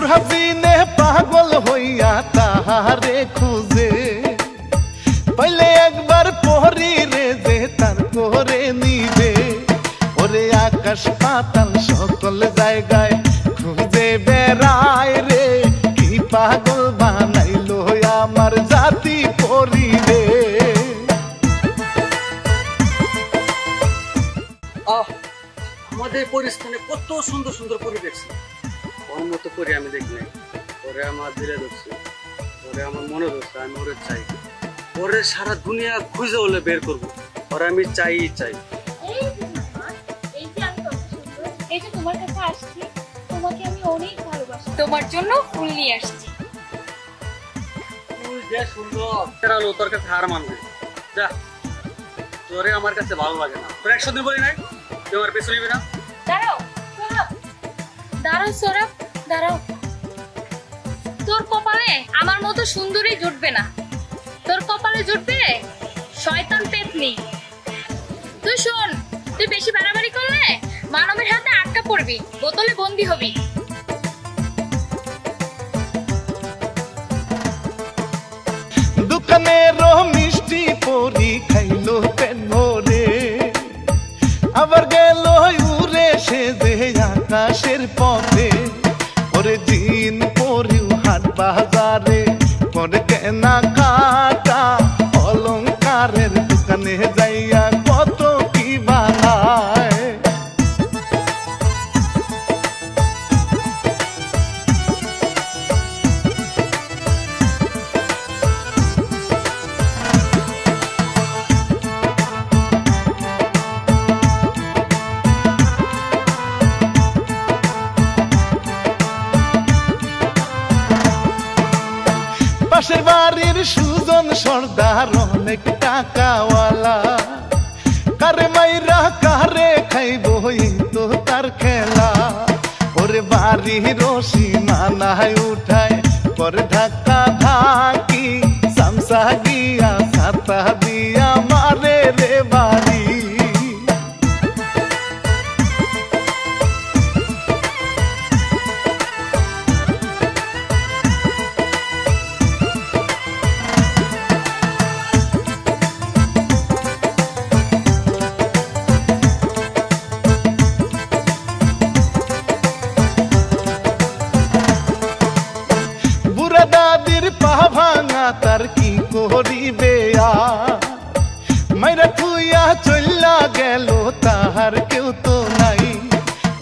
সুরহাসিনে পাগল হইয়া তাহারে খুঁজে, পাইলে একবার পহরি রে যে তার করে নিবে। ওরে আকাশ পাতাল সকল জায়গায় খুঁজে বেড়ায় রে, কি পাগল বানাইলো আমার জাতি পরি রে। আমাদের পরিস্থানে কত সুন্দর সুন্দর পরি দেখছি, ওর মতো পরি আমি দেখি নাই। ওরে আমার দিলে ধরছে, ওরে আমার মনে ধরছে, আমি ওরে চাই। ওরে সারা দুনিয়া খুঁজে হলে বের করবো, ওরে আমি চাই চাই। তোমার কাছে আসছি, তোমাকে আমি অনেক ভালোবাসি, তোমার জন্য ফুল নিয়ে আসছি। ফুল যে সুন্দর, তোর কাছে হার মানবে যা, তোরে আমার কাছে ভালো লাগে না। তোর 100 দিন বলি নাই তুই আমার পেছনে নিবি না। দাঁড়াও সৌরভ, দাঁড়াও সৌরভ, দাঁড়াও। তোর কপালে আমার মতো সুন্দরী জুটবে না, তোর কপালে জুটবে শয়তান পেতনি। তুই শোন, তুই বেশি বাড়াবাড়ি করলে মানবের হাতে আটকা পড়বি, বোতলে বন্দি হবি। দোকানের মিষ্টি পরি খাইলো পেট ভরে, আবার গেল উড়ে সে যে আকাশের পথে। ওরে দিন পরিও হাট বাজারে করে কেনা কাটা, অলংকারের দোকানে যাইয়া কত কি বানায়। পাশের বাড়ির সুজন সর্দার অনেক টাকাওয়ালা, কারে মাইরা কারে খাইব তো তার খেলা। ওরে বাড়ির সীমানায় উঠায় পরে ধাক্কা ধাকি, সামসা গিয়া ছাতা দিয়া মারে রে বাড়ি। দাদির পা ভাঙা তার কি করিবে, মাইরা থুইয়া চল্লা গেল তাহার কেউ তো নাই।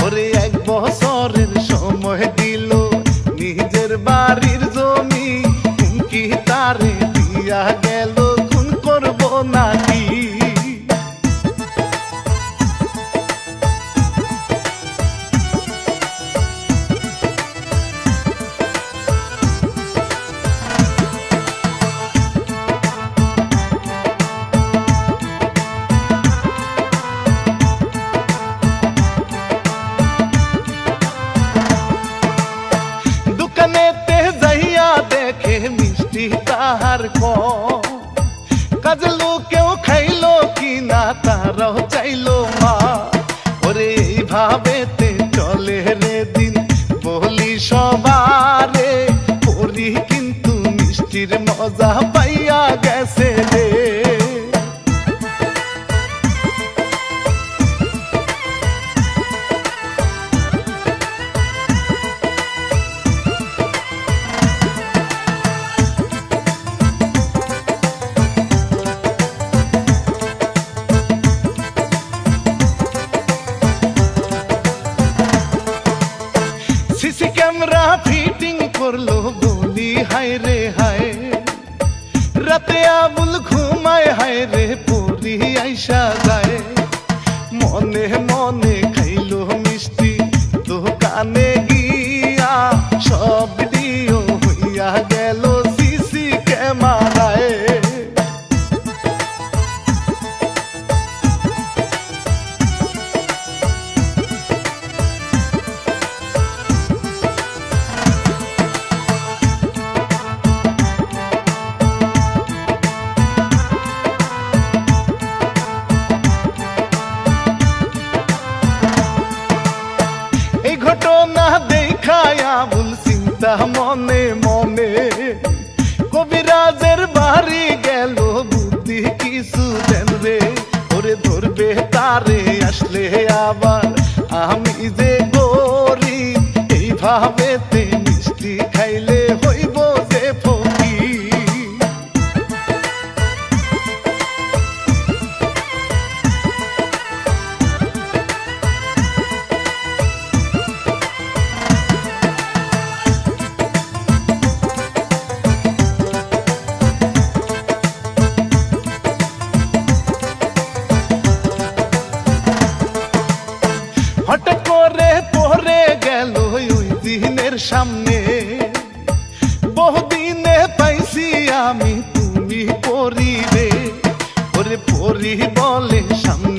ওরে 1 বছরের সময় দিল নিজের বাড়ির জমি, কি তারে দিয়া গেল খুন করব নাকি। দোকানেতে যাইয়া দেখে মিষ্টি তাহার কম, কাজে লোকেও খাইলো কিনা তারাও চাইলো মা। ওরে এইভাবেতে চলে রে দিন, বলি সবারে পরি কিন্তু মিষ্টির মজা পাইয়া গেছে রে। সিসি ক্যামেরা ফিটিং করলো বলি হায় রে হায়, রাতে আবুল ঘুমায় হায় রে পরি আইসা যায়। মনে মনে খাইলো মিষ্টি দোকানে গিয়া, সব ভিডিও হইয়া গেল সিসি ক্যামেরায়। মনে মনে কবিরাজের বাড়ি গেল বুদ্ধি কিছু দেন রে ওরে ধরবে তারে আসলে আবার আমি যে গরিব এইভাবে তে মিষ্টি খাইলে হইব যে ফকির। হঠাৎ করে পড়ে গেল ওই দিনের সামনে বহুদিনে পাইছি আমি তুমি পরি রে ওরে পরি বলে সামনে